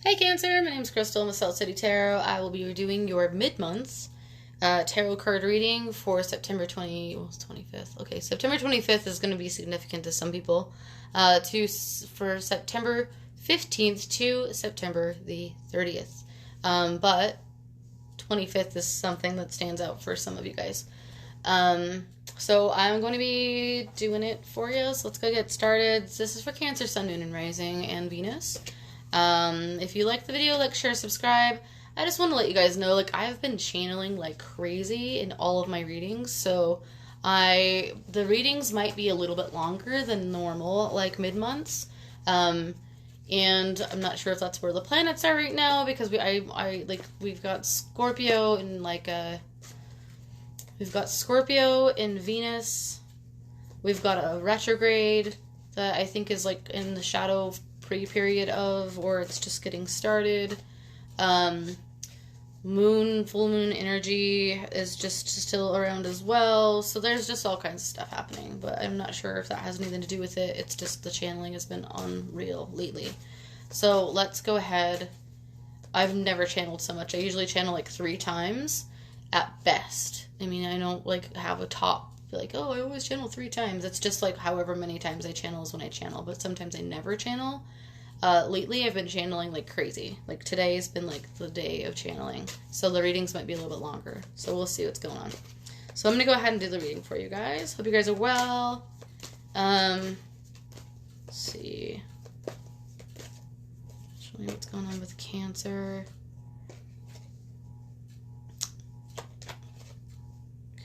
Hey Cancer, my name is Crystal. I'm with Salt City Tarot. I will be doing your mid-months tarot card reading for September 25th. Okay, September 25th is going to be significant to some people. For September 15th to September the 30th. But 25th is something that stands out for some of you guys. So I'm going to be doing it for you. So let's go get started. This is for Cancer, Sun, Moon, and Rising, and Venus. If you like the video, like, share, subscribe. I just want to let you guys know, like, I've been channeling like crazy in all of my readings, so the readings might be a little bit longer than normal, like mid-months. And I'm not sure if that's where the planets are right now, because we've got Scorpio and we've got Scorpio in Venus. We've got a retrograde that I think is like in the shadow pre-period of, or it's just getting started. Full moon energy is just still around as well. So there's just all kinds of stuff happening, but I'm not sure if that has anything to do with it. It's just the channeling has been unreal lately. So let's go ahead. I've never channeled so much. I usually channel like 3 times at best. I mean, I don't like have a top, like, oh, I always channel 3 times. It's just like however many times I channel is when I channel, but sometimes I never channel. Lately I've been channeling like crazy. Like today's been like the day of channeling. So the readings might be a little bit longer. So we'll see what's going on. So I'm going to go ahead and do the reading for you guys. Hope you guys are well. Let's see. Show me what's going on with Cancer.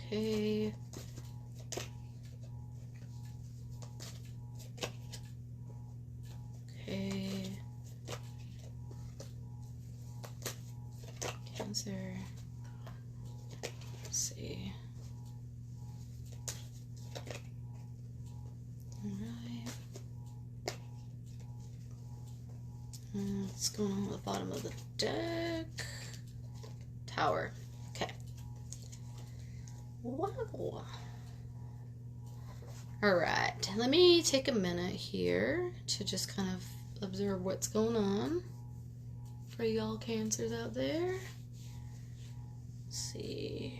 Okay. Cancer. Let's see. Alright. What's going on at the bottom of the deck? Tower. Okay. Wow. Alright. Let me take a minute here to just kind of observe what's going on for y'all Cancers out there. Let's see.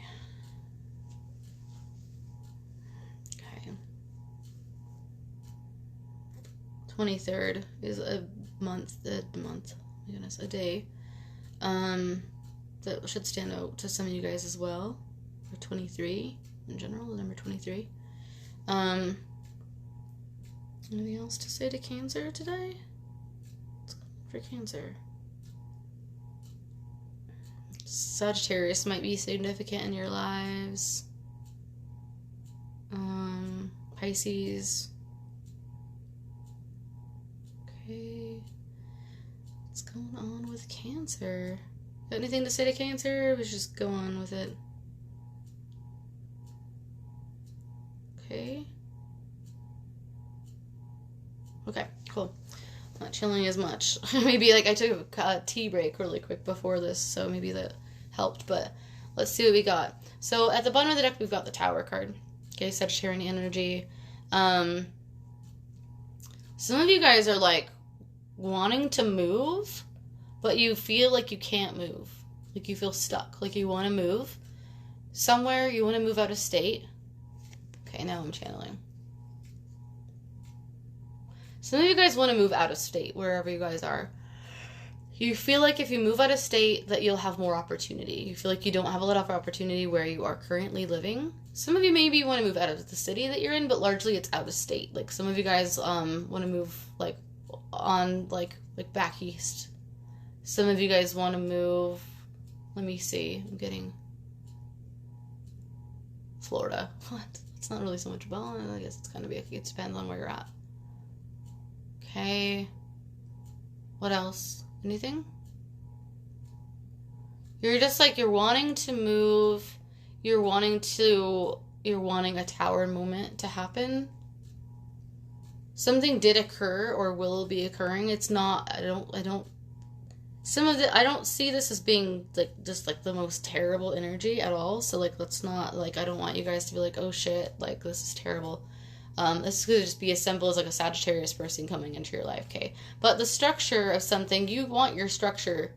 Okay. 23rd is a month, my goodness, a day. That should stand out to some of you guys as well. Or 23 in general, the number 23. Anything else to say to Cancer today? For Cancer. Sagittarius might be significant in your lives. Pisces. Okay. What's going on with Cancer? Got anything to say to Cancer? Let's just go on with it. Okay. Okay, cool. Not chilling as much. Maybe like I took a tea break really quick before this, so maybe that helped, but let's see what we got. So at the bottom of the deck we've got the Tower card. Okay, Sagittarian energy. Some of you guys are like wanting to move, but you feel like you can't move. Like you feel stuck. Like you want to move somewhere, you want to move out of state. Okay, now I'm channeling. Some of you guys want to move out of state, wherever you guys are. You feel like if you move out of state that you'll have more opportunity. You feel like you don't have a lot of opportunity where you are currently living. Some of you maybe want to move out of the city that you're in, but largely it's out of state. Like some of you guys want to move like on like back east. Some of you guys want to move, let me see, I'm getting Florida. What? It's not really so much about, I guess it's kind of it depends on where you're at. Okay. What else? Anything? You're just like, you're wanting to move. You're wanting a tower moment to happen. Something did occur or will be occurring. It's not, I don't see this as being like just like the most terrible energy at all. So like, let's not, like, I don't want you guys to be like, oh shit, like this is terrible. This could just be as simple as like a Sagittarius person coming into your life, okay? But the structure of something, you want your structure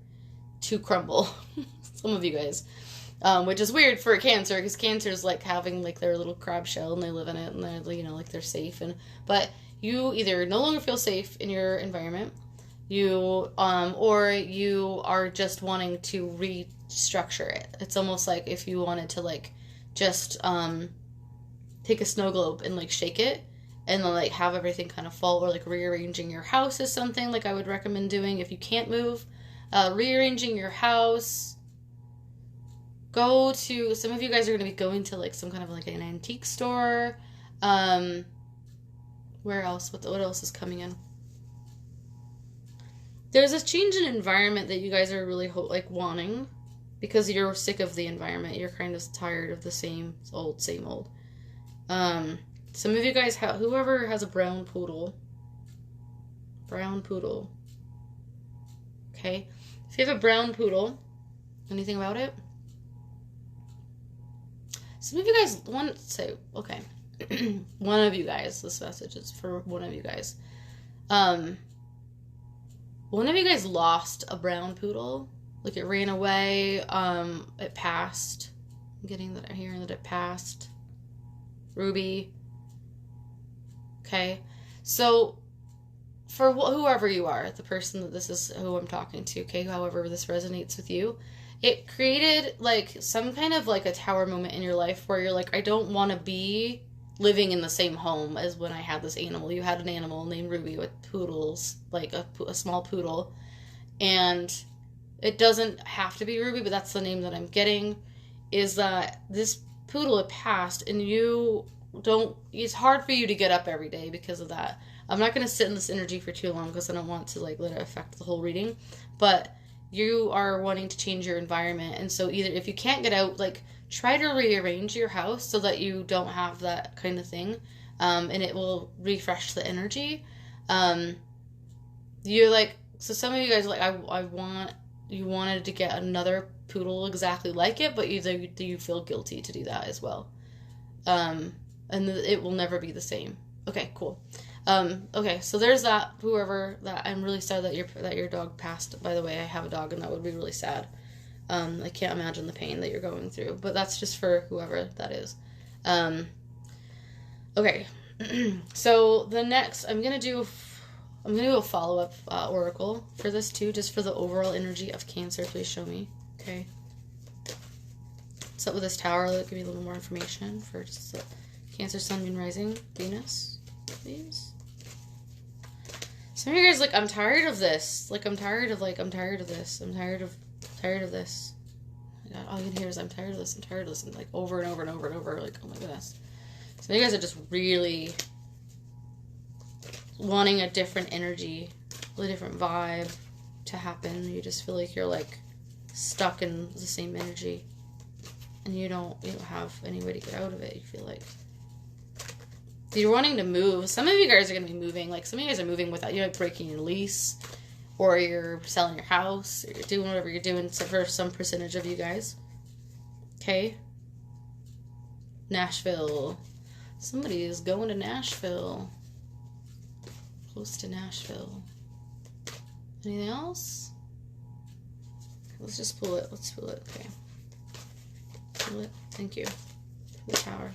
to crumble. Some of you guys. Which is weird for a Cancer, because Cancer's like having like their little crab shell and they live in it and they're, you know, like they're safe. But you either no longer feel safe in your environment, or you are just wanting to restructure it. It's almost like if you wanted to like just take a snow globe and like shake it and then like have everything kind of fall, or like rearranging your house is something like I would recommend doing if you can't move. Rearranging your house. Go to, some of you guys are going to be going to like some kind of like an antique store. Where else? What else is coming in? There's a change in environment that you guys are really like wanting, because you're sick of the environment. You're kind of tired of the same old. Some of you guys have, whoever has a brown poodle. Okay. If you have a brown poodle, anything about it? Some of you guys want to say, okay, one of you guys, this message is for one of you guys. One of you guys lost a brown poodle. Like it ran away, it passed. I'm hearing that it passed. Ruby. Okay. So, for whoever you are, the person that this is who I'm talking to, okay, however this resonates with you, it created like some kind of like a tower moment in your life where you're like, I don't want to be living in the same home as when I had this animal. You had an animal named Ruby with poodles, like a small poodle, and it doesn't have to be Ruby, but that's the name that I'm getting, is that this poodle had passed and it's hard for you to get up every day because of that. I'm not going to sit in this energy for too long because I don't want to like let it affect the whole reading, but you are wanting to change your environment. And so either if you can't get out, like try to rearrange your house so that you don't have that kind of thing. And it will refresh the energy. You're like, so some of you guys are like, you wanted to get another poodle exactly like it, but you feel guilty to do that as well. And it will never be the same. Okay, cool. Okay, so there's that. Whoever that, I'm really sad that your dog passed. By the way, I have a dog, and that would be really sad. I can't imagine the pain that you're going through, but that's just for whoever that is. Okay, so the next I'm gonna do a follow-up oracle for this too, just for the overall energy of Cancer. Please show me. Okay. What's up with this tower? Let me give you a little more information for just the Cancer, Sun, Moon, Rising, Venus, please. Some of you guys like, I'm tired of this. Like, I'm tired of this. I'm tired of this. God, all you can hear is I'm tired of this. I'm tired of this. And like over and over and over and over. Like, oh my goodness. Some of you guys are just really wanting a different energy, a different vibe to happen. You just feel like you're like stuck in the same energy, and you don't have any way to get out of it. You feel like you're wanting to move. Some of you guys are going to be moving. Like, some of you guys are moving without, you're like breaking your lease, or you're selling your house, or you're doing whatever you're doing for some percentage of you guys. Okay. Nashville. Somebody is going to Nashville. Close to Nashville. Anything else? Let's just pull it. Let's pull it. Okay. Pull it. Thank you. The tower.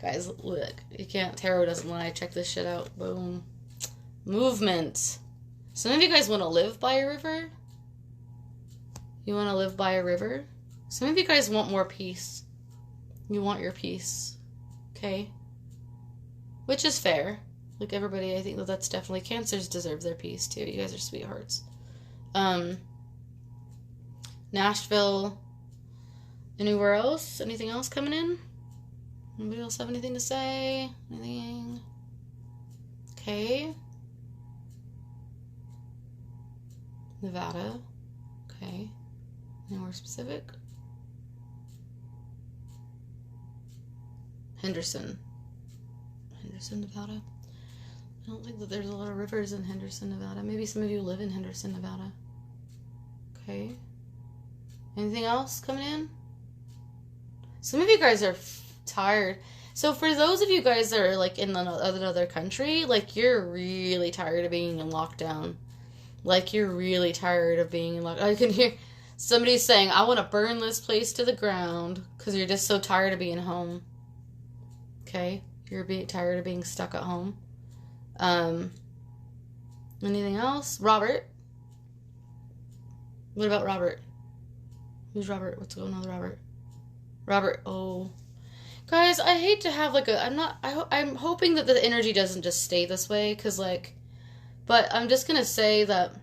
Guys, look. You can't. Tarot doesn't lie. Check this shit out. Boom. Movement. Some of you guys want to live by a river. You want to live by a river. Some of you guys want more peace. You want your peace. Okay? Which is fair. Like, everybody, I think that's definitely, Cancers deserve their peace too. You guys are sweethearts. Nashville. Anywhere else? Anything else coming in? Anybody else have anything to say? Anything? Okay. Nevada. Okay. Any more specific? Henderson, Nevada. I don't think that there's a lot of rivers in Henderson, Nevada. Maybe some of you live in Henderson, Nevada. Okay. Anything else coming in? Some of you guys are tired. So for those of you guys that are like in another country, like you're really tired of being in lockdown. Like you're really tired of being in lockdown. I can hear somebody saying, I want to burn this place to the ground because you're just so tired of being home. Okay? You're tired of being stuck at home. Anything else? Robert? What about Robert? Who's Robert? What's going on with Robert? Robert, oh. Guys, I hate to have like I'm hoping that the energy doesn't just stay this way, because like, but I'm just going to say that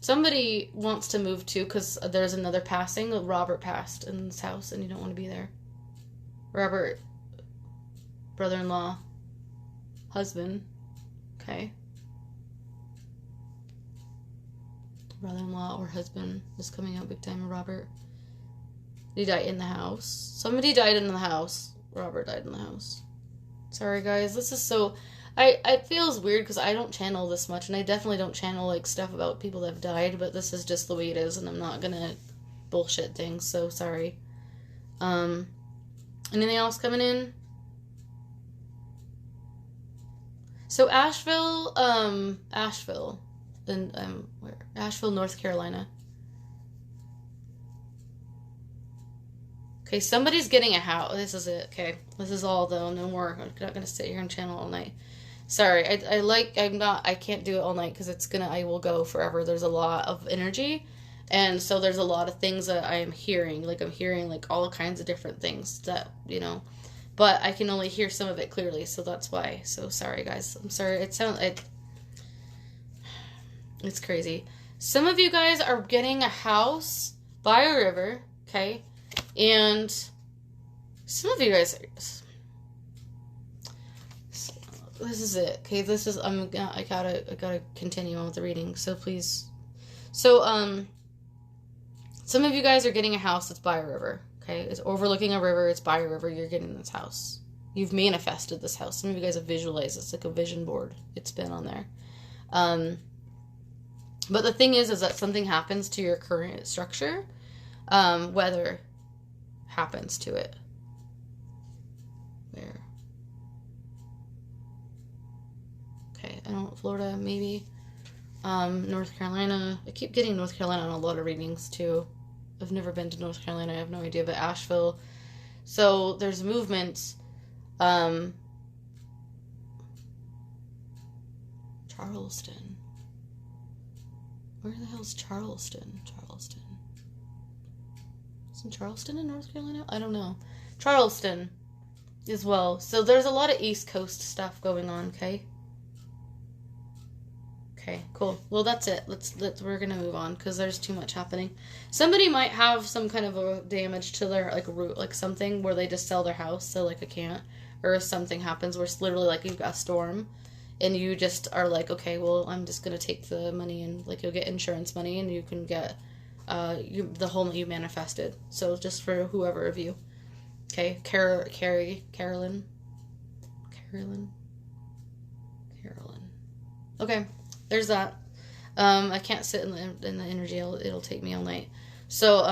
somebody wants to move too, because there's another passing. Robert passed in this house, and you don't want to be there. Robert, brother-in-law, husband, okay. Brother-in-law or husband is coming out big time. Robert. He died in the house. Somebody died in the house. Robert died in the house. Sorry, guys. This is so... it feels weird because I don't channel this much, and I definitely don't channel, like, stuff about people that have died, but this is just the way it is, and I'm not gonna bullshit things, so sorry. Anything else coming in? So, Asheville, and, where? Asheville, North Carolina. Okay, somebody's getting a house. This is it. Okay, this is all though. No more. I'm not gonna sit here and channel all night. Sorry, I can't do it all night because I will go forever. There's a lot of energy, and so there's a lot of things that I am hearing. Like I'm hearing like all kinds of different things that, but I can only hear some of it clearly, so that's why. So sorry, guys. I'm sorry. It's crazy. Some of you guys are getting a house by a river, okay? And some of you guys are... This is it, okay? I gotta continue on with the reading, so please. So, some of you guys are getting a house that's by a river, okay? It's overlooking a river, it's by a river, you're getting this house. You've manifested this house. Some of you guys have visualized it's like a vision board. It's been on there. But the thing is that something happens to your current structure. Weather happens to it. Where? Okay, I don't know, Florida, maybe. North Carolina. I keep getting North Carolina on a lot of readings, too. I've never been to North Carolina. I have no idea, but Asheville. So, there's movement. Charleston. Where the hell's Charleston? Isn't Charleston in North Carolina? I don't know. Charleston as well. So there's a lot of East Coast stuff going on, okay? Okay, cool. Well, that's it. We're gonna move on because there's too much happening. Somebody might have some kind of a damage to their like root, like something where they just sell their house, so like a can't, or if something happens where it's literally like you've got a storm, and you just are like, okay, well, I'm just gonna take the money and like you'll get insurance money and you can get the home that you manifested. So just for whoever of you, okay, Carolyn. Okay. There's that. I can't sit in the energy. It'll take me all night. So,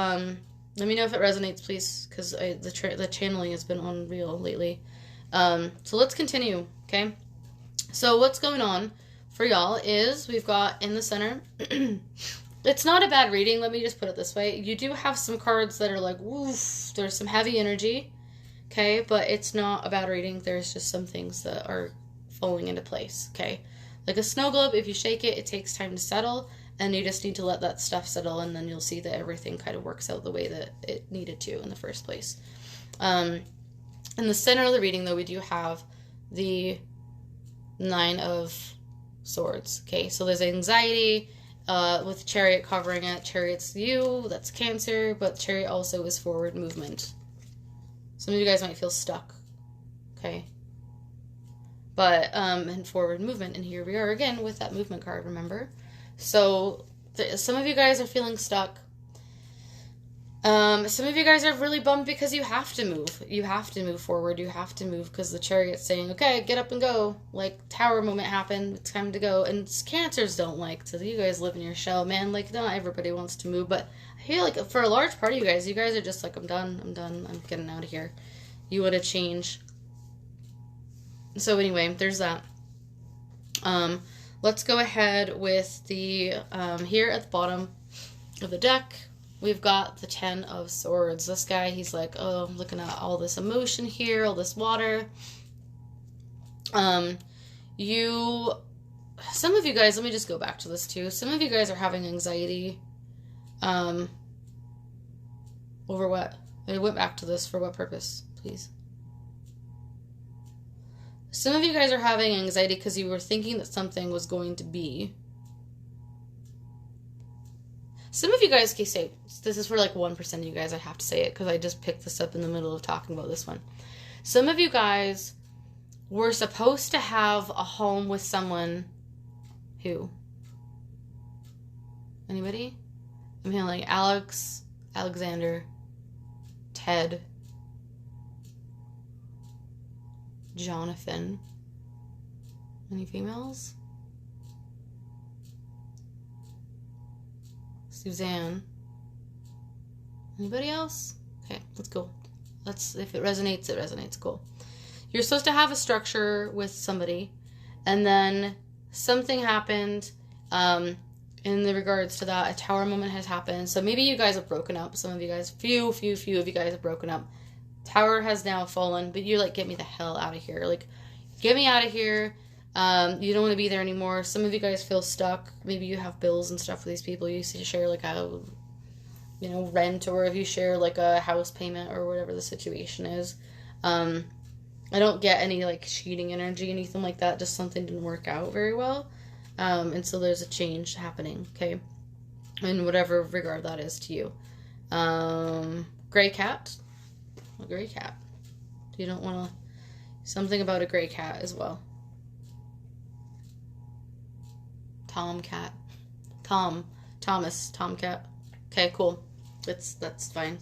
let me know if it resonates, please, because the channeling has been unreal lately. So let's continue, okay? So what's going on for y'all is we've got in the center. It's not a bad reading. Let me just put it this way. You do have some cards that are like, woof. There's some heavy energy, okay? But it's not a bad reading. There's just some things that are falling into place, okay? Like a snow globe, if you shake it, it takes time to settle, and you just need to let that stuff settle, and then you'll see that everything kind of works out the way that it needed to in the first place. In the center of the reading, though, we do have the 9 of Swords. Okay, so there's anxiety with Chariot covering it. Chariot's you, that's Cancer, but Chariot also is forward movement. Some of you guys might feel stuck. Okay. But, and forward movement, and here we are again with that movement card, remember? So, some of you guys are feeling stuck. Some of you guys are really bummed because you have to move. You have to move forward. You have to move because the Chariot's saying, okay, get up and go. Like, tower moment happened. It's time to go. And Cancers don't like to. You guys live in your shell, man. Like, not everybody wants to move. But I feel like for a large part of you guys are just like, I'm done. I'm getting out of here. You want to change. So anyway, there's that. Let's go ahead with the, here at the bottom of the deck, we've got the 10 of Swords. This guy, he's like, oh, I'm looking at all this emotion here, all this water. Some of you guys, let me just go back to this too. Some of you guys are having anxiety, over what? I went back to this for what purpose, please? Some of you guys are having anxiety because you were thinking that something was going to be. Some of you guys can say, this is for like 1% of you guys, I have to say it because I just picked this up in the middle of talking about this one. Some of you guys were supposed to have a home with someone who? Anybody? I'm feeling Alex, Alexander, Ted, Jonathan. Any females? Suzanne. Anybody else? Okay, let's go. If it resonates, it resonates. Cool. You're supposed to have a structure with somebody, and then something happened in the regards to that. A tower moment has happened. So maybe you guys have broken up. Some of you guys, few of you guys have broken up. Tower has now fallen, but you're like, get me the hell out of here. Like, get me out of here. You don't want to be there anymore. Some of you guys feel stuck. Maybe you have bills and stuff with these people. You used to share like a, rent, or if you share like a house payment or whatever the situation is. I don't get any like cheating energy, anything like that. Just something didn't work out very well. And so there's a change happening, okay? In whatever regard that is to you. Gray cat. A gray cat. You don't want to... Something about a gray cat as well. Tomcat. Tomcat. Okay, cool. That's fine.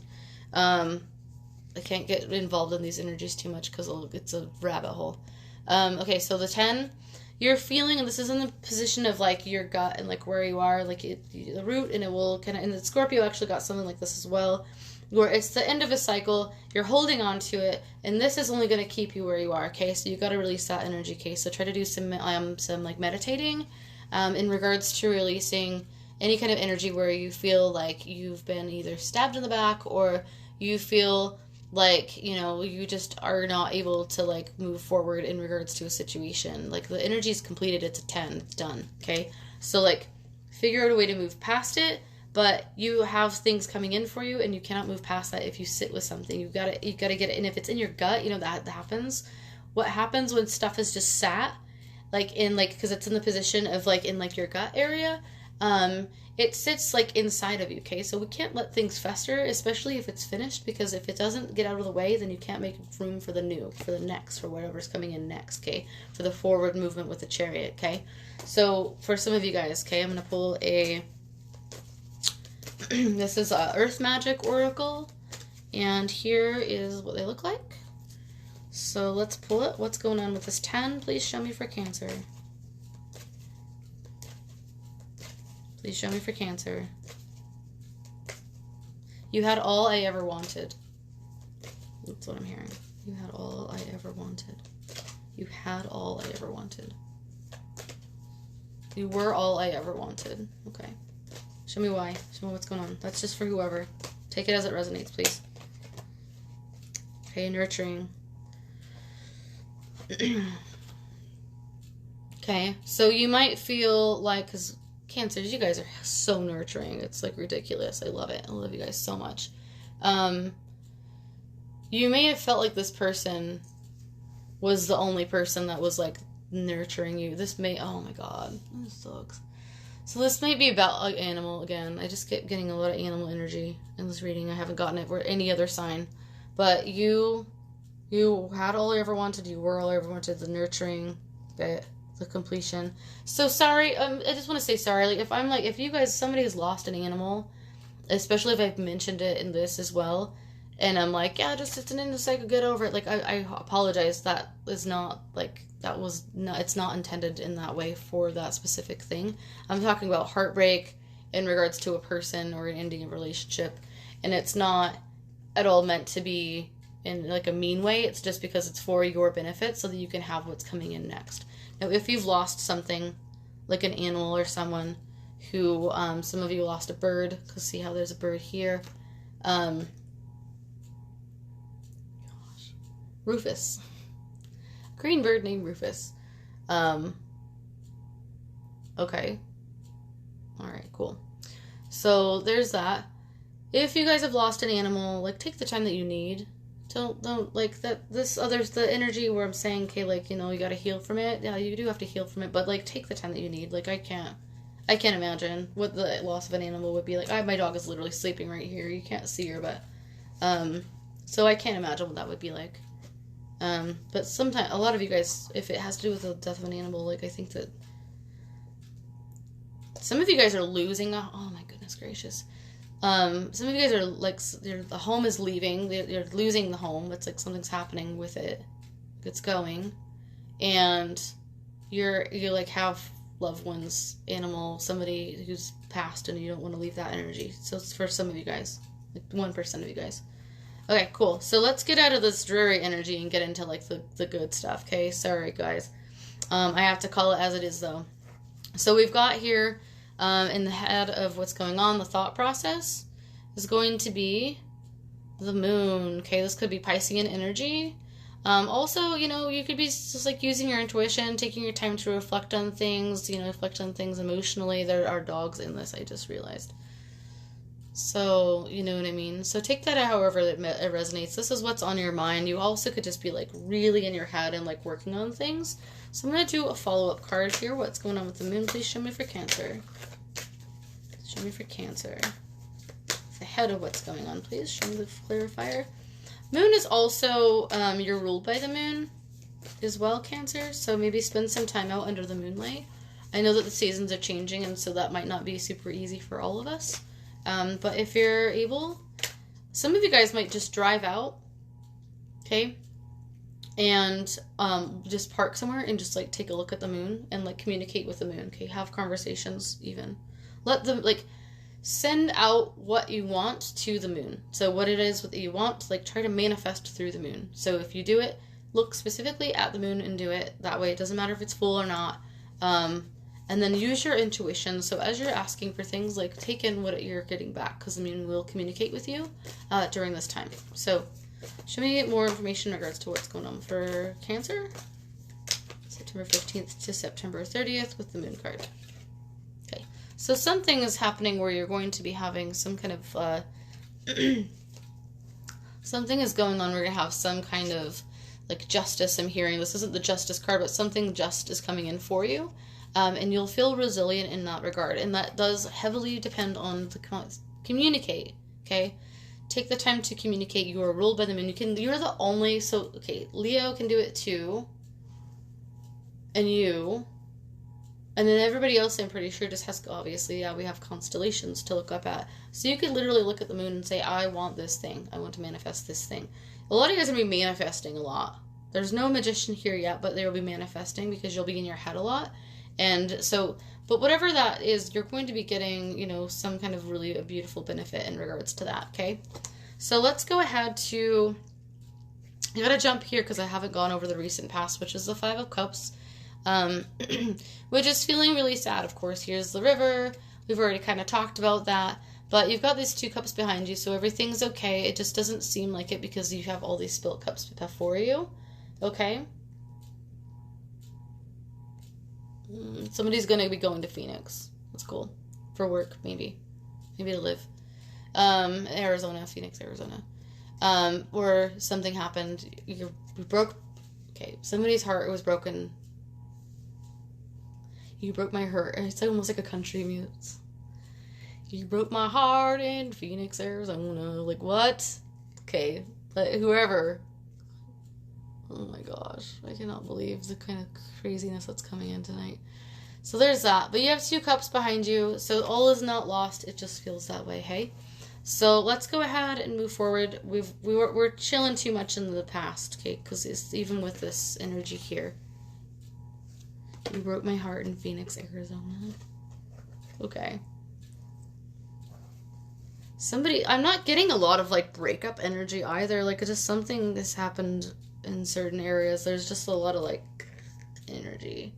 I can't get involved in these energies too much because it's a rabbit hole. Okay, so the 10, you're feeling, and this is in the position of like your gut and like where you are, like the root, and it will kind of, and the Scorpio actually got something like this as well, where it's the end of a cycle, you're holding on to it, and this is only going to keep you where you are, okay? So you got to release that energy, okay? So try to do some like meditating in regards to releasing any kind of energy where you feel like you've been either stabbed in the back, or you feel like, you just are not able to like move forward in regards to a situation. Like the energy is completed, it's a 10, it's done, okay? So like figure out a way to move past it, but you have things coming in for you and you cannot move past that if you sit with something. You gotta get it. And if it's in your gut, that happens. What happens when stuff is just sat, because it's in the position of like in like your gut area, it sits like inside of you, okay? So we can't let things fester, especially if it's finished, because if it doesn't get out of the way, then you can't make room for the new, for the next, for whatever's coming in next, okay? For the forward movement with the Chariot, okay? So for some of you guys, okay, I'm going to pull a, this is a Earth Magic Oracle, and here is what they look like. So let's pull it. What's going on with this 10? Please show me for Cancer. Please show me for Cancer. You had all I ever wanted. That's what I'm hearing. You had all I ever wanted. You had all I ever wanted. You were all I ever wanted. Okay. Show me why. Show me what's going on. That's just for whoever. Take it as it resonates, please. Okay, nurturing. Okay, so you might feel like, because Cancers, you guys are so nurturing. It's like ridiculous. I love it. I love you guys so much. You may have felt like this person was the only person that was like nurturing you. This may, oh my god, this sucks. So this may be about an animal again. I just kept getting a lot of animal energy in this reading. I haven't gotten it for any other sign. But you had all I ever wanted. You were all I ever wanted. The nurturing bit. The completion. So sorry, I just want to say sorry. Like if you guys, somebody has lost an animal, especially if I've mentioned it in this as well, and I'm like, yeah, just it's an end of cycle, get over it. Like I apologize. That is not like it's not intended in that way for that specific thing. I'm talking about heartbreak in regards to a person or an ending of a relationship, and it's not at all meant to be in like a mean way. It's just because it's for your benefit so that you can have what's coming in next. Now, if you've lost something, like an animal or someone who, some of you lost a bird, because see how there's a bird here. Rufus. Green bird named Rufus. Okay. Alright, cool. So, there's that. If you guys have lost an animal, like, take the time that you need. Don't, like, the energy where I'm saying, okay, like, you know, you gotta heal from it. Yeah, you do have to heal from it, but, like, take the time that you need. Like, I can't imagine what the loss of an animal would be like. My dog is literally sleeping right here. You can't see her, but, so I can't imagine what that would be like. But sometimes, a lot of you guys, if it has to do with the death of an animal, like, I think that some of you guys are losing, oh my goodness gracious. Some of you guys are, like, the home is leaving, you're losing the home, it's like something's happening with it, it's going, and you like, have loved ones, animal, somebody who's passed, and you don't want to leave that energy, so it's for some of you guys, like 1% of you guys. Okay, cool, so let's get out of this dreary energy and get into, like, the good stuff, okay, sorry guys, I have to call it as it is, though. So we've got here, in the head of what's going on, the thought process is going to be the moon. Okay, this could be Piscean energy. Also, you know, you could be just like using your intuition, taking your time to reflect on things, you know, reflect on things emotionally. There are dogs in this, I just realized. So, you know what I mean? So take that however it resonates. This is what's on your mind. You also could just be like really in your head and like working on things. So I'm going to do a follow-up card here. What's going on with the moon? Please show me for Cancer. Show me for Cancer. The head of what's going on, please. Show me the clarifier. Moon is also, you're ruled by the moon as well, Cancer. So maybe spend some time out under the moonlight. I know that the seasons are changing, and so that might not be super easy for all of us. But if you're able, some of you guys might just drive out, okay? And just park somewhere and just like take a look at the moon and like communicate with the moon, okay? Have conversations even. Let them like send out what you want to the moon. So what it is, what you want, like try to manifest through the moon. So if you do it, look specifically at the moon and do it. That way it doesn't matter if it's full or not. And then use your intuition. So as you're asking for things, like take in what you're getting back because the moon will communicate with you during this time. So show me more information in regards to what's going on for Cancer. September 15th to September 30th with the moon card. Okay. So something is happening where you're going to be having some kind of, something is going on. We're going to have some kind of like justice I'm hearing. This isn't the justice card, but something just is coming in for you. And you'll feel resilient in that regard. And that does heavily depend on the communicate, okay? Take the time to communicate. You are ruled by the moon. You're the only, so, okay, Leo can do it too. And you. And then everybody else, I'm pretty sure, just has, obviously, yeah, we have constellations to look up at. So you could literally look at the moon and say, I want this thing. I want to manifest this thing. A lot of you guys are going to be manifesting a lot. There's no magician here yet, but they will be manifesting because you'll be in your head a lot. And so, but whatever that is, you're going to be getting, you know, some kind of really a beautiful benefit in regards to that, okay? So let's go ahead to, I gotta jump here because I haven't gone over the recent past, which is the Five of Cups, which is feeling really sad, of course. Here's the river. We've already kind of talked about that. But you've got these two cups behind you, so everything's okay. It just doesn't seem like it because you have all these spilt cups before you, okay? Somebody's going to be going to Phoenix. That's cool. For work, maybe. Maybe to live. Arizona, Phoenix, Arizona. Or something happened. You broke... Okay, somebody's heart was broken. You broke my heart. It's almost like a country mute. You broke my heart in Phoenix, Arizona. Like, what? Okay, but whoever... Oh my gosh, I cannot believe the kind of craziness that's coming in tonight. So there's that. But you have two cups behind you, so all is not lost. It just feels that way, hey? So let's go ahead and move forward. We're chilling too much in the past, okay? Because it's even with this energy here. You broke my heart in Phoenix, Arizona. Okay. I'm not getting a lot of, like, breakup energy either. Like, it's just something has happened in certain areas. There's just a lot of, like, energy.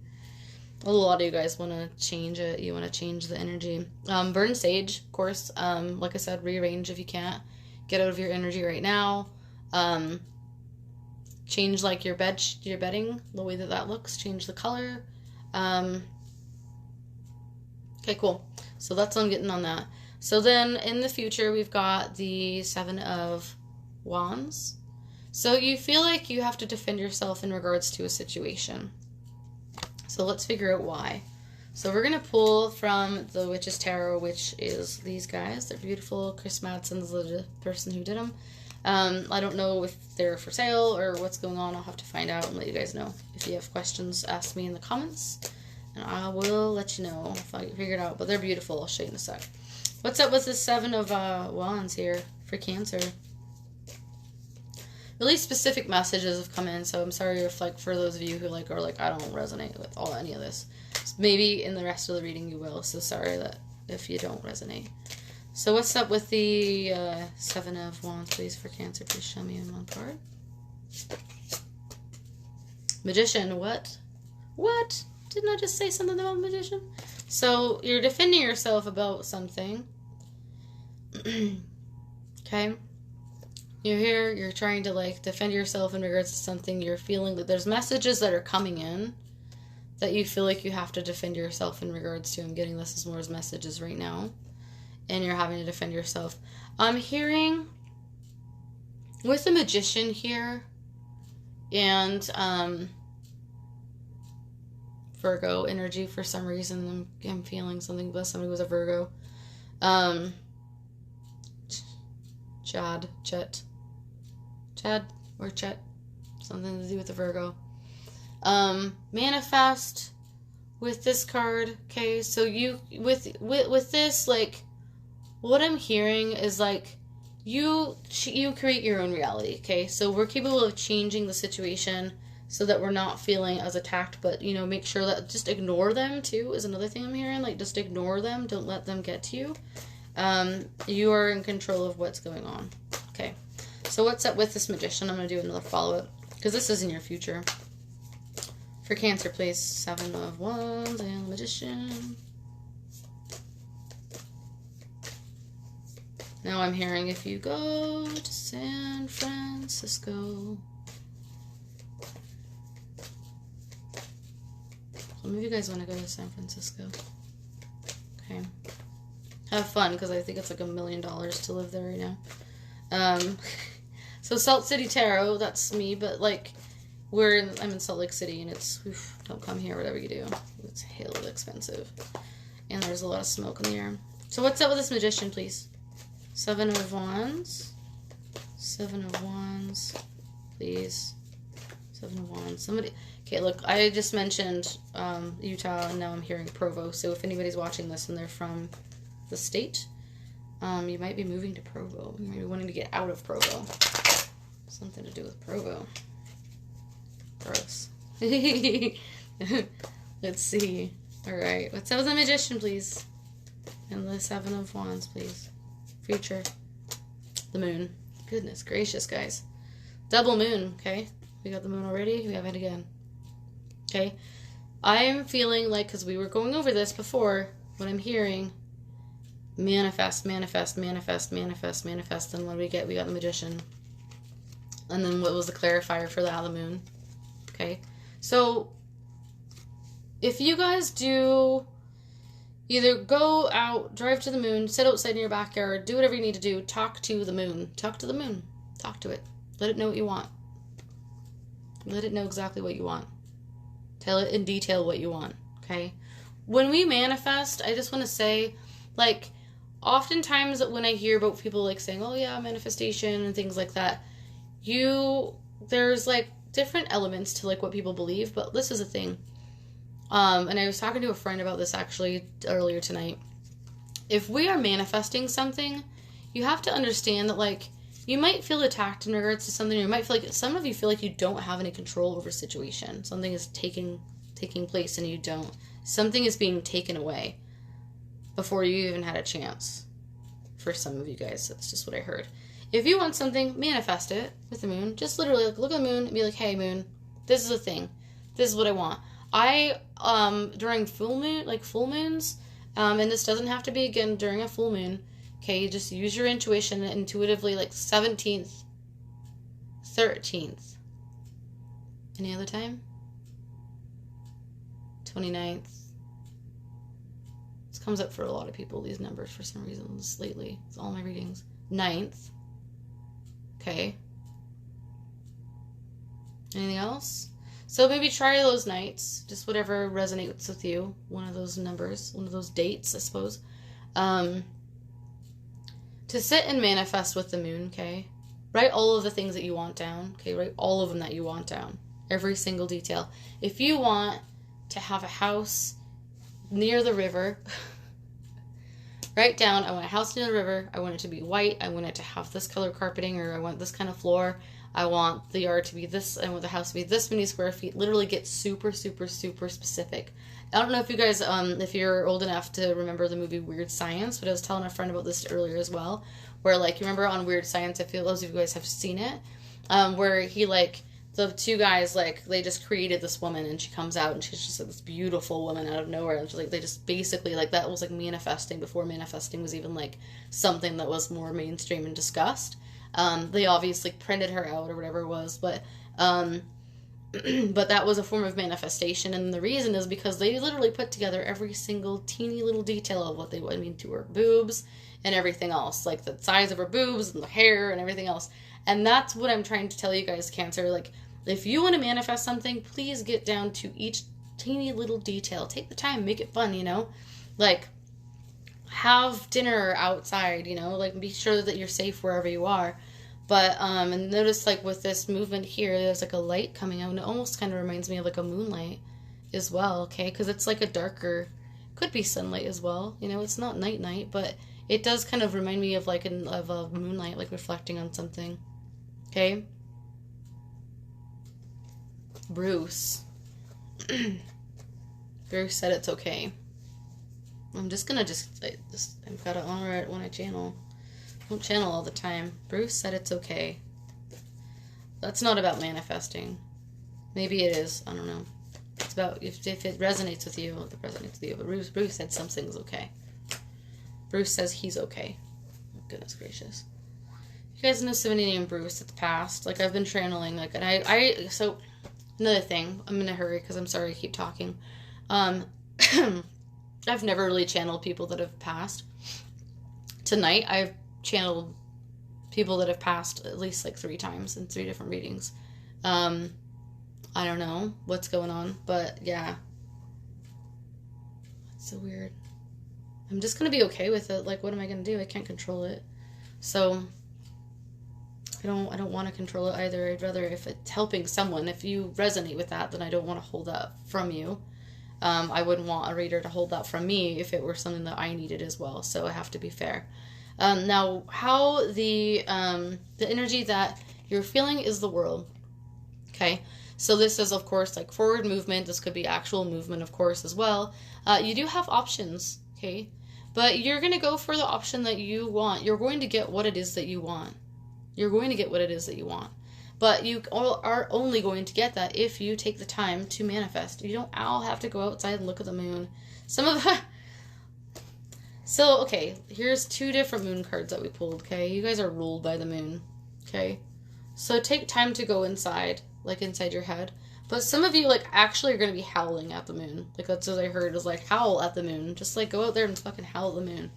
A lot of you guys want to change it. You want to change the energy. Burn sage, of course. Like I said, rearrange if you can't. Get out of your energy right now. Change, like, your bedding, the way that looks. Change the color. Okay, cool. So that's what I'm getting on that. So then in the future, we've got the 7 of Wands. So you feel like you have to defend yourself in regards to a situation. So let's figure out why. So we're going to pull from the Witch's Tarot, which is these guys. They're beautiful. Chris Madsen's the person who did them. I don't know if they're for sale or what's going on. I'll have to find out and let you guys know. If you have questions, ask me in the comments. And I will let you know if I figure it out. But they're beautiful. I'll show you in a sec. What's up with this 7 of Wands here for Cancer? Really specific messages have come in, so I'm sorry if, like, for those of you who, like, are like, I don't resonate with any of this. Maybe in the rest of the reading you will, so sorry that if you don't resonate. So what's up with the 7 of Wands, please, for Cancer? Please show me in one card. Magician, what? What? Didn't I just say something about Magician? So you're defending yourself about something. Okay? You're here, you're trying to, like, defend yourself in regards to something. You're feeling that there's messages that are coming in that you feel like you have to defend yourself in regards to. I'm getting this as more as messages right now. And you're having to defend yourself. I'm hearing with the Magician here and Virgo energy for some reason. I'm feeling something with somebody who was a Virgo. Chad or Chet. Something to do with the Virgo. Manifest with this card. Okay, so you with this, like, what I'm hearing is, like, you create your own reality. Okay, so we're capable of changing the situation so that we're not feeling as attacked, but, you know, make sure that just ignore them too is another thing I'm hearing. Like, just ignore them. Don't let them get to you. You are in control of what's going on. Okay. So what's up with this Magician? I'm going to do another follow-up because this is in your future. For Cancer, please. 7 of Wands and Magician. Now I'm hearing if you go to San Francisco. Some of you guys want to go to San Francisco. Okay. Have fun, because I think it's like $1 million to live there right now. So Salt City Tarot, that's me, but, like, I'm in Salt Lake City, and it's, don't come here, whatever you do. It's hell expensive. And there's a lot of smoke in the air. So what's up with this Magician, please? 7 of Wands. 7 of Wands. Please. 7 of Wands. Somebody... Okay, look, I just mentioned Utah, and now I'm hearing Provo. So if anybody's watching this and they're from the state, you might be moving to Provo. You might be wanting to get out of Provo. Something to do with Provo. Gross. Let's see. Alright, what's up with the Magician, please? And the 7 of Wands, please. Future. The moon. Goodness gracious, guys. Double moon, okay? We got the moon already. We have it again. Okay? I am feeling like, because we were going over this before, what I'm hearing, manifest, manifest, manifest, manifest, manifest. And what do we get? We got the Magician. And then what was the clarifier for the moon? Okay? So, if you guys do either go out, drive to the moon, sit outside in your backyard, do whatever you need to do, talk to the moon. Talk to the moon. Talk to it. Let it know what you want. Let it know exactly what you want. Tell it in detail what you want. Okay? When we manifest, I just want to say, like, oftentimes when I hear about people, like, saying, oh yeah, manifestation and things like that, there's, like, different elements to, like, what people believe, but this is a thing. And I was talking to a friend about this actually earlier tonight. If we are manifesting something, you have to understand that, like, you might feel attacked in regards to something. You might feel like, some of you feel like you don't have any control over a situation. Something is taking place and you don't. Something is being taken away before you even had a chance. for some of you guys. That's just what I heard. If you want something, manifest it with the moon. Just literally like, look at the moon and be like, hey, moon, this is a thing. This is what I want. During full moons, and this doesn't have to be, again, during a full moon, okay, you just use your intuition intuitively, like 17th, 13th. Any other time? 29th. This comes up for a lot of people, these numbers, for some reason, lately. It's all my readings. 9th. Okay. Anything else? So maybe try those nights, just whatever resonates with you. One of those numbers, one of those dates, I suppose. To sit and manifest with the moon, okay? Write all of the things that you want down, okay? Write all of them that you want down. Every single detail. If you want to have a house near the river, write down, I want a house near the river, I want it to be white, I want it to have this color carpeting, or I want this kind of floor, I want the yard to be this, I want the house to be this many square feet. Literally get super, super, super specific. I don't know if you guys, if you're old enough to remember the movie Weird Science, but I was telling a friend about this earlier as well, where, like, you remember on Weird Science, I feel those of you guys have seen it, where he, like, the two guys, like, they just created this woman, and she comes out, and she's just like this beautiful woman out of nowhere, and she's like, they just basically, like, that was, like, manifesting before manifesting was even, like, something that was more mainstream and discussed. They obviously printed her out or whatever it was, but that was a form of manifestation, and the reason is because they literally put together every single teeny little detail of what they would mean to her boobs and everything else, like the size of her boobs and the hair and everything else. And that's what I'm trying to tell you guys, Cancer. Like, if you want to manifest something, please get down to each teeny little detail. Take the time, make it fun, you know? Like, have dinner outside, you know? Like, be sure that you're safe wherever you are. But, and notice, like, with this movement here, there's, like, a light coming out, and it almost kind of reminds me of, like, a moonlight as well, okay? Because it's, like, a darker, could be sunlight as well, you know? It's not night, but it does kind of remind me of, like, of a moonlight, like, reflecting on something, okay? Bruce. Bruce said it's okay. I'm just gonna I've got to honor it when I channel. Don't channel all the time. Bruce said it's okay. That's not about manifesting. Maybe it is. I don't know. It's about if it resonates with you, it resonates with you. But Bruce said something's okay. Bruce says he's okay. Oh, goodness gracious. You guys know somebody named Bruce that's passed. Like, I've been channeling, like, and so, another thing, I'm in a hurry because I'm sorry I keep talking. I've never really channeled people that have passed. Tonight, I've channeled people that have passed at least, like, 3 times in 3 different readings. I don't know what's going on, but yeah. It's so weird. I'm just gonna be okay with it. Like, what am I gonna do? I can't control it. So, I don't want to control it either. I'd rather, if it's helping someone, if you resonate with that, then I don't want to hold that from you. I wouldn't want a reader to hold that from me if it were something that I needed as well. So I have to be fair. Now, how the energy that you're feeling is the world. Okay. So this is, of course, like forward movement. This could be actual movement, of course, as well. You do have options. Okay. But you're going to go for the option that you want. You're going to get what it is that you want. You're going to get what it is that you want. But you are only going to get that if you take the time to manifest. You don't all have to go outside and look at the moon. Some of the... So, okay, here's 2 different moon cards that we pulled, okay? You guys are ruled by the moon, okay? So take time to go inside, like inside your head. But some of you, like, actually are going to be howling at the moon. Like, that's what I heard, is like, howl at the moon. Just, like, go out there and fucking howl at the moon.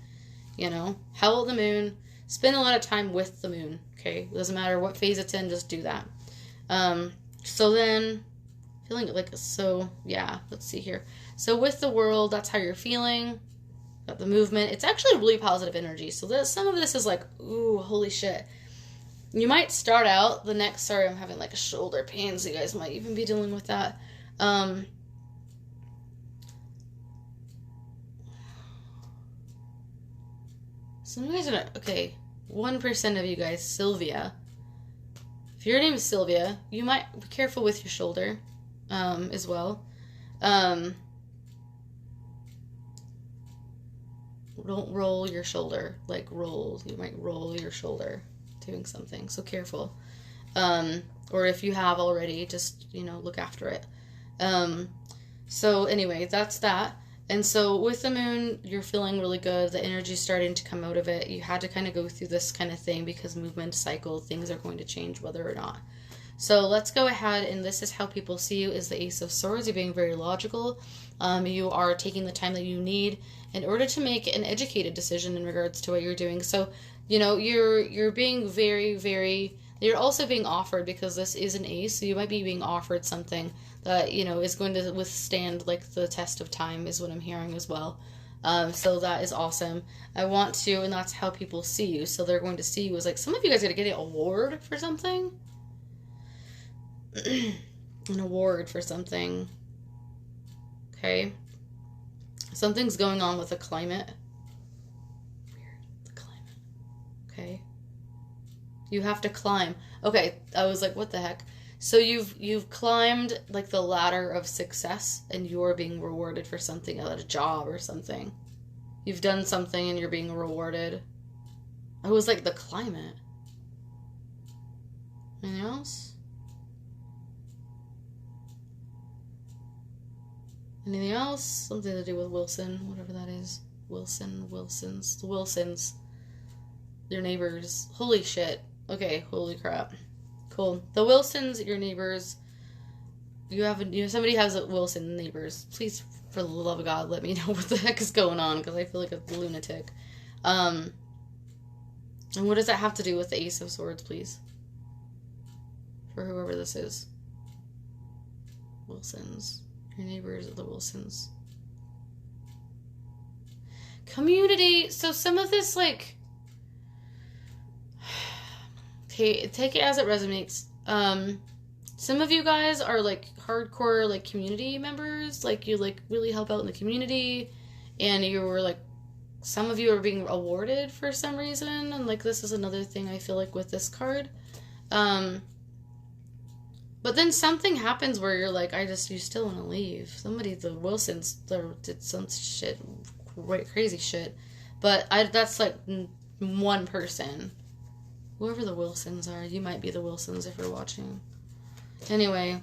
You know? Howl at the moon. Spend a lot of time with the moon, okay? It doesn't matter what phase it's in, just do that. So then, feeling like, so, yeah, let's see here. So with the world, that's how you're feeling. Got the movement. It's actually really positive energy. So some of this is like, ooh, holy shit. You might start out the next, sorry, I'm having like a shoulder pain, so you guys might even be dealing with that. Some of you guys are, okay, 1% of you guys, Sylvia. If your name is Sylvia, you might be careful with your shoulder, as well. don't roll your shoulder. Like, roll. You might roll your shoulder doing something. So careful. Or if you have already, just, look after it. So anyway, that's that. And so with the moon, you're feeling really good. The energy's starting to come out of it. You had to kind of go through this kind of thing because movement, cycle, things are going to change whether or not. So let's go ahead, and this is how people see you, is the Ace of Swords. You're being very logical. You are taking the time that you need in order to make an educated decision in regards to what you're doing. So, you're being very, very... You're also being offered, because this is an ace, so you might be being offered something that, is going to withstand, like, the test of time, is what I'm hearing as well. So that is awesome. I want to, and that's how people see you. So they're going to see you as, like, some of you guys are going to get an award for something. An award for something. Okay. Something's going on with the climate. Weird. The climate. Okay. You have to climb. Okay, I was like, what the heck? So you've climbed, like, the ladder of success, and you're being rewarded for something, at a job or something. You've done something and you're being rewarded. I was like, the climate. Anything else? Anything else? Something to do with Wilson, whatever that is. Wilsons. The Wilsons. Your neighbors. Holy shit. Okay, holy crap. Cool. The Wilsons, your neighbors. Somebody has a Wilson neighbors. Please, for the love of God, let me know what the heck is going on, because I feel like a lunatic. And what does that have to do with the Ace of Swords, please? For whoever this is. Wilsons. Your neighbors are the Wilsons. Community. So some of this, like... Okay, take it as it resonates. Some of you guys are, like, hardcore, like, community members. Like, you, like, really help out in the community. And you were, like... Some of you are being awarded for some reason. And, like, this is another thing I feel like with this card. But then something happens where you're like, you still want to leave. Somebody, the Wilsons, did some shit, crazy shit. But that's like one person. Whoever the Wilsons are, you might be the Wilsons if you're watching. Anyway,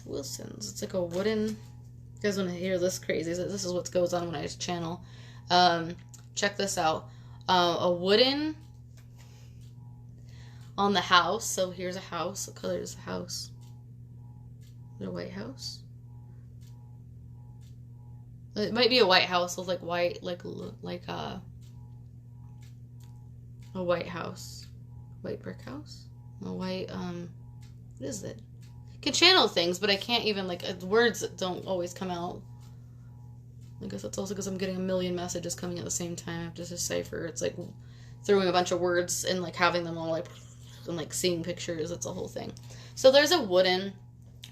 Wilsons. It's like a wooden... You guys want to hear this crazy? This is what goes on when I channel. Check this out. A wooden... On the house, so here's a house. What color is the house? Is it a white house? It might be a white house with like white, like a white house, white brick house, a white what is it? I can channel things, but I can't even, like, words don't always come out. I guess that's also because I'm getting a million messages coming at the same time. I have to decipher. It's like throwing a bunch of words and like having them all like. And like seeing pictures, it's a whole thing. So there's a wooden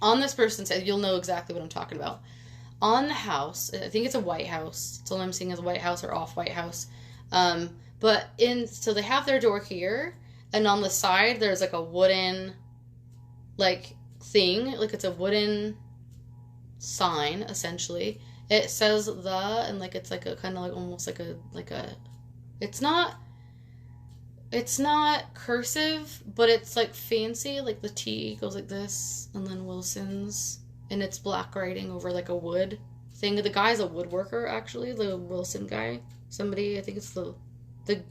on this person's head. You'll know exactly what I'm talking about. On the house, I think it's a white house. That's all I'm seeing is a white house or off white house. So they have their door here, and on the side there's like a wooden like thing, like it's a wooden sign essentially. It says the, and like it's like a kind of like almost like a it's not cursive, but it's, like, fancy. Like, the T goes like this, and then Wilson's. And it's black writing over, like, a wood thing. The guy's a woodworker, actually, the Wilson guy. Somebody, I think it's the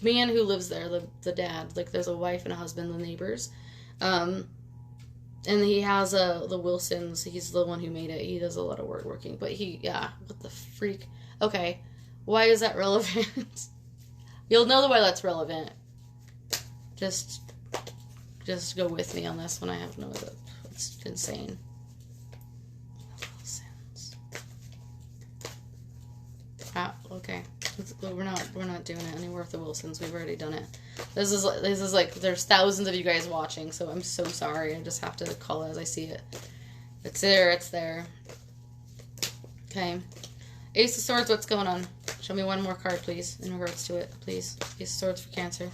man who lives there, the dad. Like, there's a wife and a husband, the neighbors. And he has the Wilsons. He's the one who made it. He does a lot of woodworking. But what the freak? Okay, why is that relevant? You'll know why that's relevant. Just go with me on this one. I have no idea. It's insane. Wilsons. Okay. We're not doing it anymore with the Wilsons. We've already done it. This is like there's thousands of you guys watching, so I'm so sorry. I just have to call it as I see it. It's there. Okay. Ace of Swords, what's going on? Show me one more card, please, in regards to it, please. Ace of Swords for Cancer.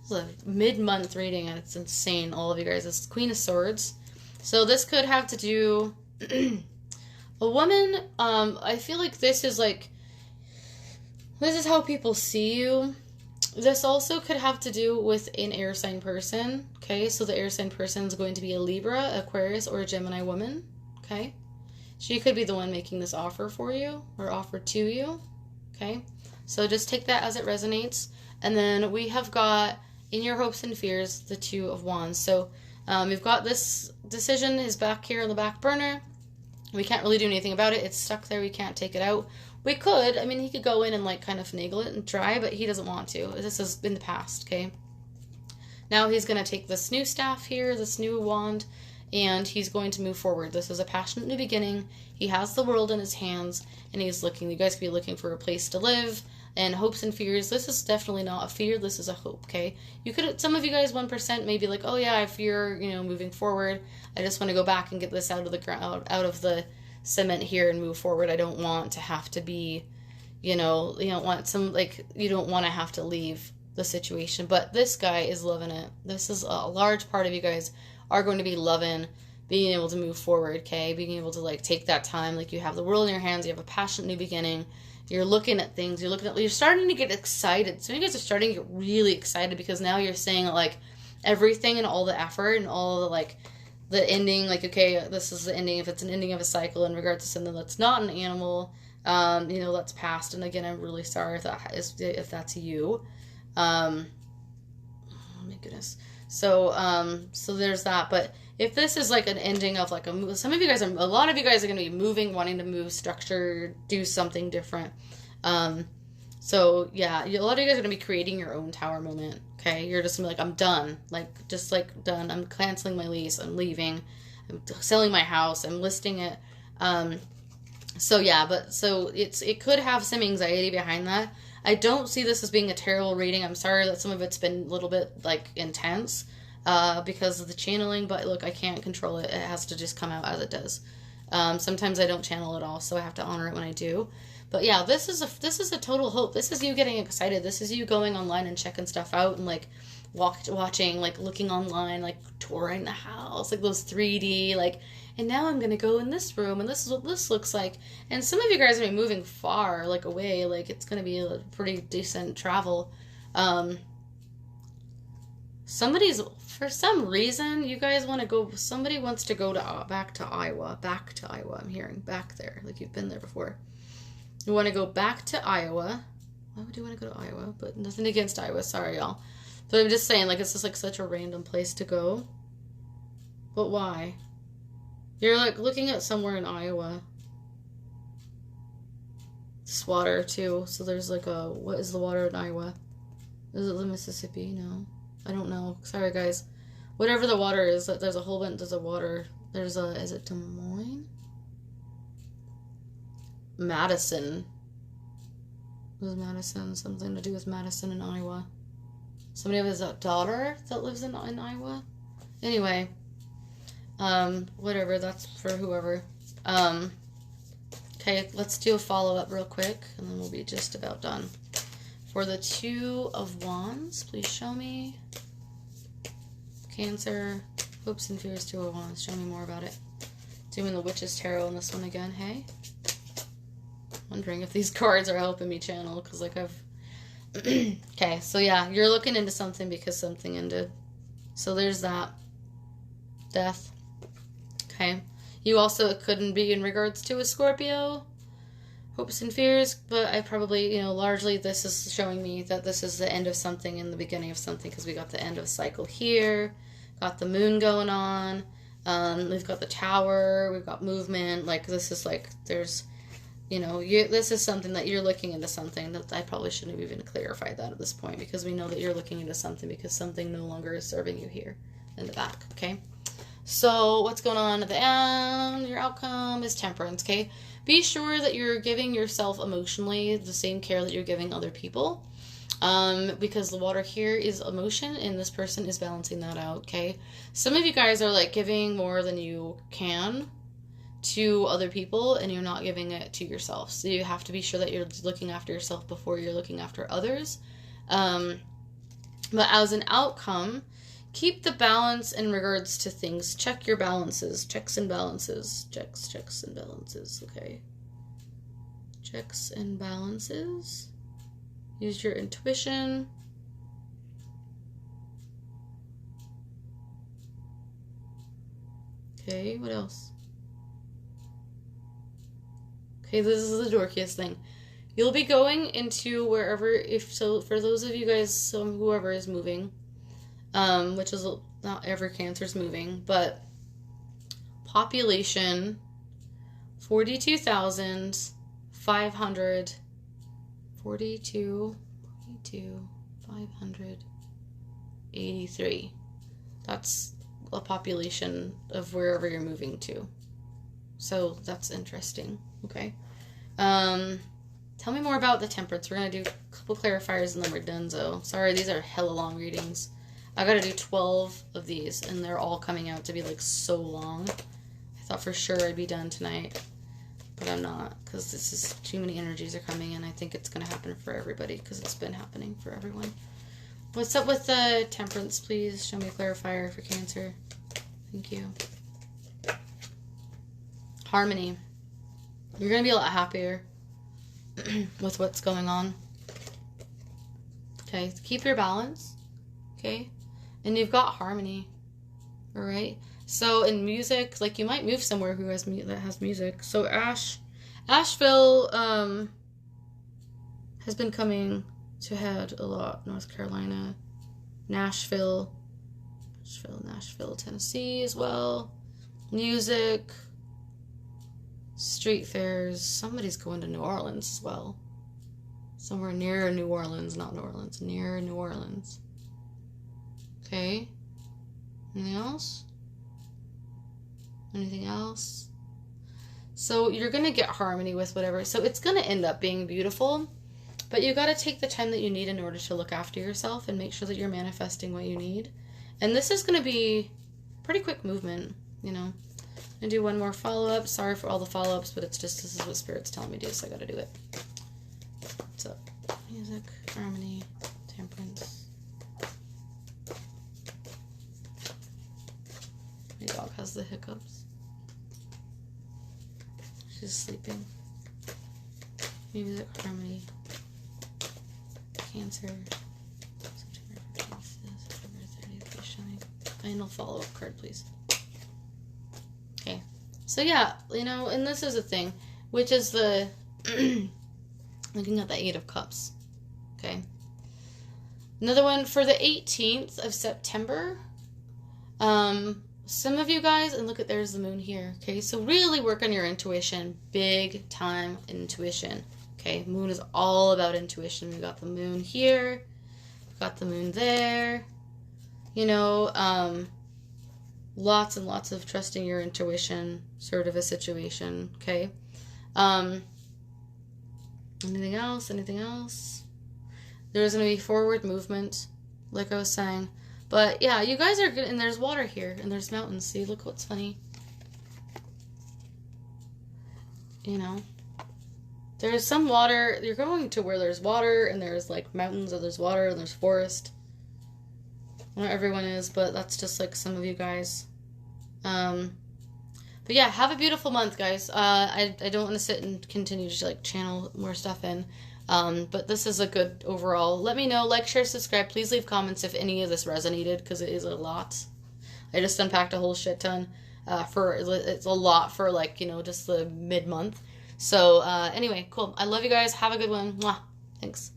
This is a mid-month reading, and it's insane, all of you guys. This is Queen of Swords. So this could have to do... a woman, I feel like this is like... This is how people see you. This also could have to do with an air sign person, okay? So the air sign person is going to be a Libra, Aquarius, or a Gemini woman, okay? She could be the one making this offer for you or offer to you, okay? So just take that as it resonates. And then we have got, in your hopes and fears, the Two of Wands. So we've got this decision is back here on the back burner. We can't really do anything about it. It's stuck there. We can't take it out. We could. I mean, he could go in and like kind of finagle it and try, but he doesn't want to. This is in the past, okay? Now he's going to take this new staff here, this new wand, and he's going to move forward. This is a passionate new beginning. He has the world in his hands, and he's looking. You guys could be looking for a place to live, and hopes and fears. This is definitely not a fear. This is a hope, okay? You could, some of you guys, 1%, may be like, oh yeah, I fear, you know, moving forward. I just want to go back and get this out of the ground, out of the cement here and move forward. I don't want to have to be, you don't want some, like, you don't want to have to leave the situation. But this guy is loving it. This is a large part of you guys are going to be loving being able to move forward, okay? Being able to, like, take that time. Like, you have the world in your hands. You have a passionate new beginning. You're looking at things. You're starting to get excited. Some of you guys are starting to get really excited because now you're saying, like, everything and all the effort and all the, like, the ending, like, okay, this is the ending. If it's an ending of a cycle in regards to something that's not an animal, that's past. And again, I'm really sorry if that's you. Oh my goodness. So there's that. But if this is like an ending of like a lot of you guys are going to be moving, wanting to move, structure, do something different. So yeah, a lot of you guys are going to be creating your own tower moment. Okay. You're just going to be like, I'm done. Like, just like done. I'm canceling my lease. I'm leaving. I'm selling my house. I'm listing it. So yeah, it could have some anxiety behind that. I don't see this as being a terrible reading. I'm sorry that some of it's been a little bit like intense because of the channeling, but look, I can't control it. It has to just come out as it does. Sometimes I don't channel at all, so I have to honor it when I do. But yeah, this is a total hope. This is you getting excited. This is you going online and checking stuff out and like watching, like looking online, like touring the house, like those 3D, like, and now I'm going to go in this room and this is what this looks like. And some of you guys are going to be moving far, like away, like it's going to be a pretty decent travel. For some reason, you guys want to go, somebody wants to go to back to Iowa. I'm hearing back there, like you've been there before. You want to go back to Iowa. Why would you want to go to Iowa? But nothing against Iowa, sorry y'all. But I'm just saying, like, it's just like such a random place to go. But why? You're like looking at somewhere in Iowa. It's water too. So there's like what is the water in Iowa? Is it the Mississippi? No. I don't know. Sorry guys. Whatever the water is, there's a whole bunch, is it Des Moines? Madison. Was Madison something to do with Madison in Iowa? Somebody has a daughter that lives in Iowa? Anyway. Whatever, that's for whoever. Okay, let's do a follow-up real quick, and then we'll be just about done. For the Two of Wands, please show me. Cancer, hopes and fears, Two of Wands. Show me more about it. Doing the Witch's Tarot in this one again, hey? Wondering if these cards are helping me channel, because like I've... Okay, so yeah, you're looking into something because something ended. So there's that. Death. Okay. You also, it couldn't be in regards to a Scorpio. Hopes and fears, but I probably, largely this is showing me that this is the end of something and the beginning of something, because we got the end of a cycle here, got the moon going on, we've got the tower, we've got movement, like this is like, there's, this is something that you're looking into something that I probably shouldn't have even clarified that at this point, because we know that you're looking into something because something no longer is serving you here in the back, okay? So what's going on at the end? Your outcome is Temperance, okay? Be sure that you're giving yourself emotionally the same care that you're giving other people, because the water here is emotion and this person is balancing that out, okay? Some of you guys are like giving more than you can to other people and you're not giving it to yourself. So you have to be sure that you're looking after yourself before you're looking after others. But as an outcome, keep the balance in regards to things. Check your balances. Checks and balances. Checks and balances. Okay. Checks and balances. Use your intuition. Okay, what else? Okay, this is the dorkiest thing. You'll be going into wherever, if so, for those of you guys, whoever is moving, which is not every Cancer's moving, but population 42,500, 583. That's a population of wherever you're moving to. So that's interesting. Okay. Tell me more about the Temperance. We're going to do a couple clarifiers and then we're done, so. Sorry, these are hella long readings. I got to do 12 of these, and they're all coming out to be, like, so long. I thought for sure I'd be done tonight, but I'm not, because this is too many energies are coming, and I think it's going to happen for everybody, because it's been happening for everyone. What's up with the Temperance, please? Show me a clarifier for Cancer. Thank you. Harmony. You're going to be a lot happier with what's going on. Okay, keep your balance. Okay, and you've got harmony. All right. So in music, like you might move somewhere who has that has music. So Asheville has been coming to head a lot. North Carolina, Nashville, Tennessee as well. Music. Street fairs. Somebody's going to New Orleans as well. Somewhere near New Orleans, not New Orleans, near New Orleans. Okay. Anything else? Anything else? So you're going to get harmony with whatever. So it's going to end up being beautiful, but you got to take the time that you need in order to look after yourself and make sure that you're manifesting what you need. And this is going to be pretty quick movement, you know. I do one more follow-up. Sorry for all the follow-ups, but it's just, this is what Spirit's telling me to do, so I gotta do it. What's up? Music, harmony, Temperance. My dog has the hiccups. She's sleeping. Music, harmony, Cancer. September 30th, shining. Final follow-up card, please. Okay, so yeah, you know, and this is a thing, which is the, looking at the 8 of Cups, okay. Another one for the 18th of September, some of you guys, and look at, there's the moon here, okay, so really work on your intuition, big time intuition, okay, moon is all about intuition. We got the moon here, we got the moon there, you know, lots and lots of trusting your intuition sort of a situation, okay? Anything else? Anything else? There's going to be forward movement, like I was saying. But, yeah, you guys are good. And there's water here, and there's mountains. See, look what's funny. You know? There's some water. You're going to where there's water, and there's, like, mountains, or there's water, and there's forest. Not everyone is, but that's just like some of you guys. But yeah, have a beautiful month, guys. I don't want to sit and continue to like channel more stuff in. But this is a good overall. Let me know, like, share, subscribe. Please leave comments if any of this resonated, because it is a lot. I just unpacked a whole shit ton. It's a lot for, like, you know, just the mid-month. So anyway, cool. I love you guys. Have a good one. Mwah. Thanks.